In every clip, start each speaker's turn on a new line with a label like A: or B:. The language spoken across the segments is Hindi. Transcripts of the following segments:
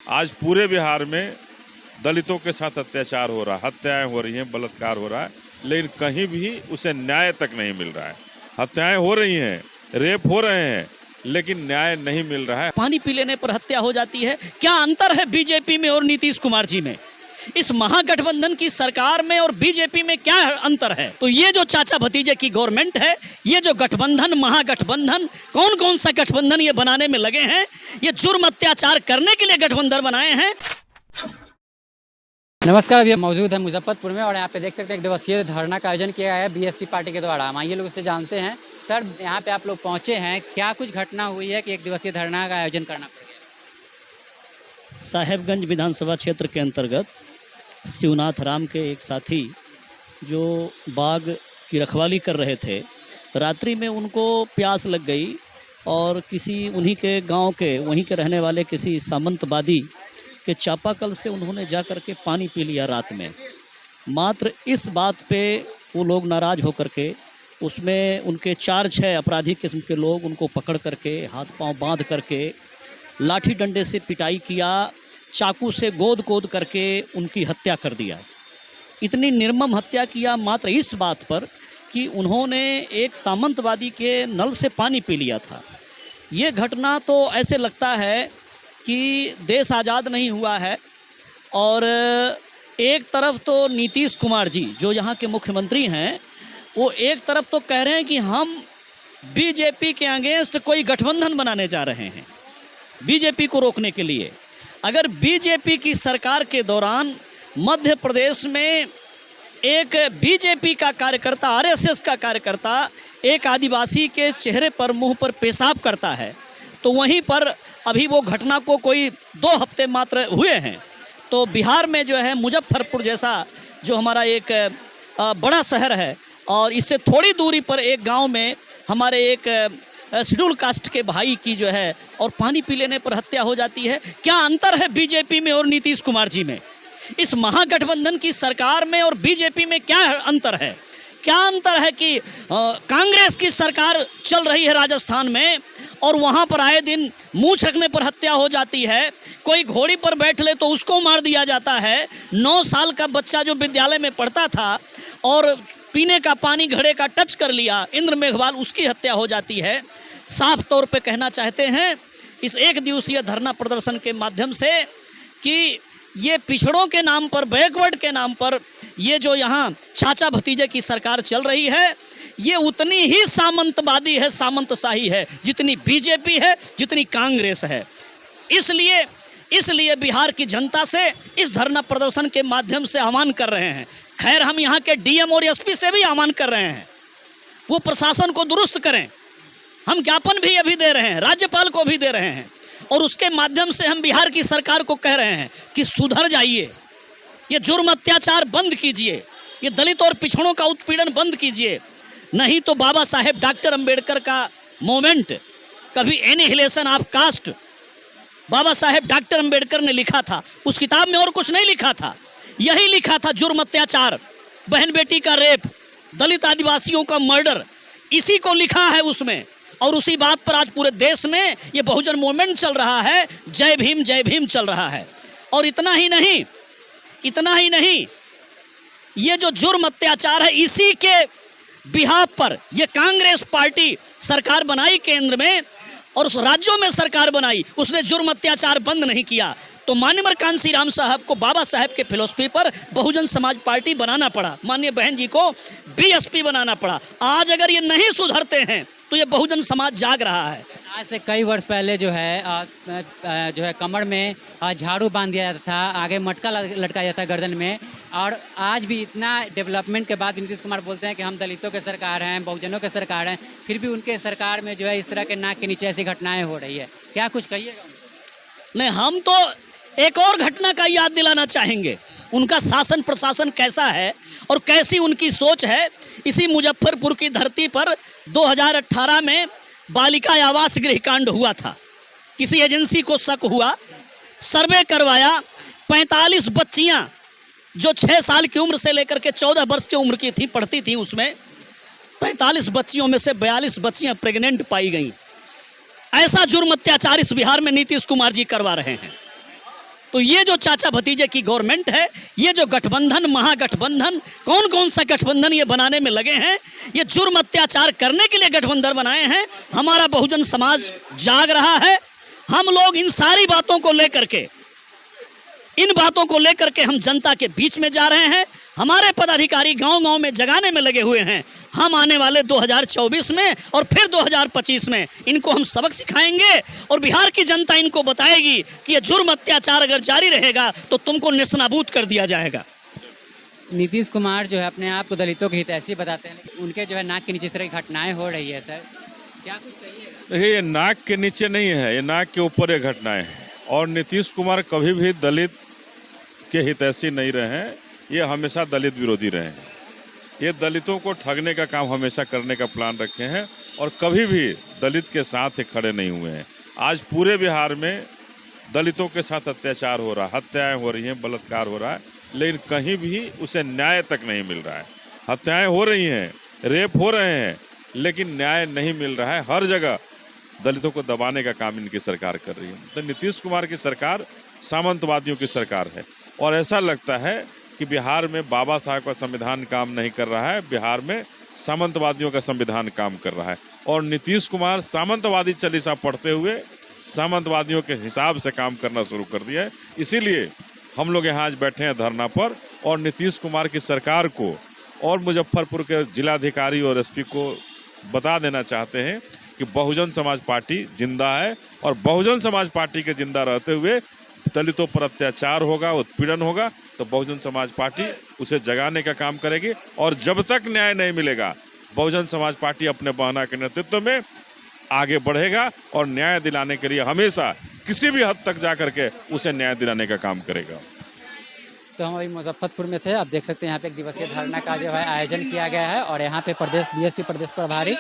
A: आज पूरे बिहार में दलितों के साथ अत्याचार हो रहा है, हत्याएं हो रही हैं, बलात्कार हो रहा है, लेकिन कहीं भी उसे न्याय तक नहीं मिल रहा है। हत्याएं हो रही हैं, रेप हो रहे हैं, लेकिन न्याय नहीं मिल रहा है।
B: पानी पी लेने पर हत्या हो जाती है। क्या अंतर है बीजेपी में और नीतीश कुमार जी में? इस महागठबंधन की सरकार में और बीजेपी में क्या अंतर है? तो ये जो चाचा भतीजे की गवर्नमेंट है, ये जो गठबंधन, महागठबंधन, कौन कौन सा गठबंधन ये बनाने में लगे हैं, ये जुर्म अत्याचार करने के लिए गठबंधन बनाए हैं।
C: नमस्कार, अभी हम मौजूद है मुजफ्फरपुर में और यहाँ पे देख सकते हैं एक दिवसीय धरना का आयोजन किया है बीएसपी पार्टी के द्वारा। हम आइए लोगों से जानते हैं। सर, यहाँ पे आप लोग पहुँचे हैं, क्या कुछ घटना हुई है कि एक दिवसीय धरना का आयोजन करना पड़ गया?
B: साहेबगंज विधानसभा क्षेत्र के अंतर्गत शिवनाथ राम के एक साथी जो बाग की रखवाली कर रहे थे, रात्रि में उनको प्यास लग गई और किसी उन्हीं के गांव के वहीं के रहने वाले किसी सामंतवादी के चापाकल से उन्होंने जा कर के पानी पी लिया रात में। मात्र इस बात पे वो लोग नाराज़ होकर के उसमें उनके 4-6 अपराधी किस्म के लोग उनको पकड़ करके हाथ पांव बांध करके लाठी डंडे से पिटाई किया, चाकू से गोद करके उनकी हत्या कर दिया। इतनी निर्मम हत्या किया मात्र इस बात पर कि उन्होंने एक सामंतवादी के नल से पानी पी लिया था। ये घटना तो ऐसे लगता है कि देश आज़ाद नहीं हुआ है। और एक तरफ तो नीतीश कुमार जी जो यहाँ के मुख्यमंत्री हैं, वो एक तरफ तो कह रहे हैं कि हम बीजेपी के अगेंस्ट कोई गठबंधन बनाने जा रहे हैं बीजेपी को रोकने के लिए। अगर बीजेपी की सरकार के दौरान मध्य प्रदेश में एक बीजेपी का कार्यकर्ता, आरएसएस का कार्यकर्ता एक आदिवासी के चेहरे पर, मुंह पर पेशाब करता है, तो वहीं पर अभी वो घटना को कोई 2 हफ्ते मात्र हुए हैं, तो बिहार में जो है मुजफ्फरपुर जैसा जो हमारा एक बड़ा शहर है और इससे थोड़ी दूरी पर एक गांव में हमारे एक शेड्यूल कास्ट के भाई की जो है और पानी पी लेने पर हत्या हो जाती है। क्या अंतर है बीजेपी में और नीतीश कुमार जी में? इस महागठबंधन की सरकार में और बीजेपी में क्या अंतर है? क्या अंतर है कि कांग्रेस की सरकार चल रही है राजस्थान में और वहाँ पर आए दिन मूंछ रखने पर हत्या हो जाती है, कोई घोड़ी पर बैठ ले तो उसको मार दिया जाता है। 9 साल का बच्चा जो विद्यालय में पढ़ता था और पीने का पानी घड़े का टच कर लिया, इंद्र मेघवाल, उसकी हत्या हो जाती है। साफ तौर पे कहना चाहते हैं इस एक दिवसीय धरना प्रदर्शन के माध्यम से कि ये पिछड़ों के नाम पर, बैकवर्ड के नाम पर ये जो यहाँ चाचा भतीजे की सरकार चल रही है, ये उतनी ही सामंतवादी है, सामंतशाही है जितनी बीजेपी है, जितनी कांग्रेस है। इसलिए बिहार की जनता से इस धरना प्रदर्शन के माध्यम से आह्वान कर रहे हैं। खैर, हम यहाँ के डीएम और एसपी से भी आह्वान कर रहे हैं, वो प्रशासन को दुरुस्त करें। हम ज्ञापन भी अभी दे रहे हैं, राज्यपाल को भी दे रहे हैं और उसके माध्यम से हम बिहार की सरकार को कह रहे हैं कि सुधर जाइए, ये जुर्म अत्याचार बंद कीजिए, ये दलित और पिछड़ों का उत्पीड़न बंद कीजिए। नहीं तो बाबा साहेब डॉक्टर अंबेडकर का मोमेंट, कभी annihilation of caste, Baba Saheb doctor Ambedkar ने लिखा था, उस किताब में और कुछ नहीं लिखा था, यही लिखा था, जुर्म अत्याचार, बहन बेटी का रेप, दलित आदिवासियों का मर्डर, इसी को लिखा है उसमें। और उसी बात पर आज पूरे देश में ये बहुजन मूवमेंट चल रहा है, जय भीम चल रहा है। और इतना ही नहीं, ये जो जुर्म अत्याचार है, इसी के बिहाफ पर ये कांग्रेस पार्टी सरकार बनाई केंद्र में और उस राज्यों में सरकार बनाई, उसने जुर्म अत्याचार बंद नहीं किया। तो माननीय कांसी राम साहब को बाबा साहेब के फिलोसफी पर बहुजन समाज पार्टी बनाना पड़ा, माननीय बहन जी को बीएसपी बनाना पड़ा। आज अगर ये नहीं सुधरते हैं तो ये बहुजन समाज जाग रहा है।
C: आज से कई वर्ष पहले जो है कमर में झाड़ू बांध दिया जाता था, आगे मटका लटका जाता है गर्दन में, और आज भी इतना डेवलपमेंट के बाद नीतीश कुमार बोलते हैं कि हम दलितों के सरकार हैं, बहुजनों के सरकार हैं, फिर भी उनके सरकार में जो है इस तरह के नाक के नीचे ऐसी घटनाएं हो रही है। क्या कुछ कहिएगा?
B: नहीं, हम तो एक और घटना का याद दिलाना चाहेंगे, उनका शासन प्रशासन कैसा है और कैसी उनकी सोच है। इसी मुजफ्फरपुर की धरती पर 2018 में बालिका आवास गृह कांड हुआ था। किसी एजेंसी को शक हुआ, सर्वे करवाया, 45 बच्चियां जो 6 साल की उम्र से लेकर के 14 वर्ष की उम्र की थी, पढ़ती थी, उसमें 45 बच्चियों में से 42 बच्चियां प्रेग्नेंट पाई गईं। ऐसा जुर्म अत्याचार इस बिहार में नीतीश कुमार जी करवा रहे हैं। तो ये जो चाचा भतीजे की गवर्नमेंट है, ये जो गठबंधन, महागठबंधन, कौन कौन सा गठबंधन ये बनाने में लगे हैं, ये जुर्म अत्याचार करने के लिए गठबंधन बनाए हैं। हमारा बहुजन समाज जाग रहा है। हम लोग इन सारी बातों को लेकर के, इन बातों को लेकर के हम जनता के बीच में जा रहे हैं। हमारे पदाधिकारी गांव-गांव में जगाने में लगे हुए हैं। हम आने वाले 2024 में और फिर 2025 में इनको हम सबक सिखाएंगे और बिहार की जनता इनको बताएगी कि ये जुर्म अत्याचार अगर जारी रहेगा तो तुमको नेस्तनाबूद कर दिया जाएगा।
C: नीतीश कुमार जो है अपने आप को दलितों के हितैषी बताते हैं, लेकिन उनके जो है नाक के नीचे इस तरह की घटनाएं हो रही है सर, क्या कुछ कहिएगा?
A: देखिए, ये नाक के नीचे नहीं है, ये नाक के ऊपर ये घटनाएं हैं। और नीतीश कुमार कभी भी दलित के हितैषी नहीं रहे हैं, ये हमेशा दलित विरोधी रहे हैं। ये दलितों को ठगने का काम हमेशा करने का प्लान रखे हैं और कभी भी दलित के साथ खड़े नहीं हुए हैं। आज पूरे बिहार में दलितों के साथ अत्याचार हो रहा है, हत्याएं हो रही हैं, बलात्कार हो रहा है, लेकिन कहीं भी उसे न्याय तक नहीं मिल रहा है। हत्याएं हो रही हैं, रेप हो रहे हैं, लेकिन न्याय नहीं मिल रहा है। हर जगह दलितों को दबाने का काम इनकी सरकार कर रही है। तो नीतीश कुमार की सरकार सामंतवादियों की सरकार है और ऐसा लगता है कि बिहार में बाबा साहब का संविधान काम नहीं कर रहा है, बिहार में सामंतवादियों का संविधान काम कर रहा है। और नीतीश कुमार सामंतवादी चालीसा पढ़ते हुए सामंतवादियों के हिसाब से काम करना शुरू कर दिया है। इसीलिए हम लोग यहाँ आज बैठे हैं धरना पर और नीतीश कुमार की सरकार को और मुजफ्फरपुर के जिलाधिकारी और एसपी को बता देना चाहते हैं कि बहुजन समाज पार्टी जिंदा है और बहुजन समाज पार्टी के जिंदा रहते हुए दलितों पर अत्याचार होगा, उत्पीड़न होगा, तो बहुजन समाज पार्टी उसे जगाने का काम करेगी। और जब तक न्याय नहीं मिलेगा, बहुजन समाज पार्टी अपने बहना के नेतृत्व में आगे बढ़ेगा और न्याय दिलाने के लिए हमेशा किसी भी हद तक जा करके उसे न्याय दिलाने का काम करेगा।
C: तो हम अभी मुजफ्फरपुर में थे, आप देख सकते हैं यहाँ पे एक दिवसीय धरना का जो है आयोजन किया गया है और यहाँ पे प्रदेश बीएसपी प्रदेश प्रभारी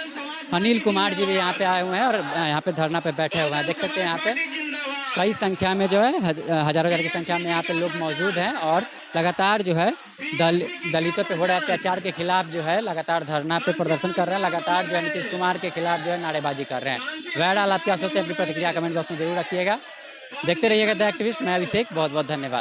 C: अनिल कुमार जी भी यहाँ पे आए हुए हैं और यहाँ पे धरना पे बैठे हुए हैं। देख सकते हैं यहाँ पे कई संख्या में जो है हजारों हजार की संख्या में यहाँ पे लोग मौजूद हैं और लगातार जो है दलितों पे हो रहे अत्याचार के खिलाफ जो है लगातार धरना पे प्रदर्शन कर रहे हैं, लगातार जो है नीतीश कुमार के खिलाफ जो है नारेबाजी कर रहे हैं। बहरहाल आप क्या सोचते हैं, अपनी प्रतिक्रिया कमेंट बॉक्स में जरूर रखिएगा। देखते रहिएगा द एक्टिविस्ट। मैं अभिषेक, बहुत बहुत धन्यवाद।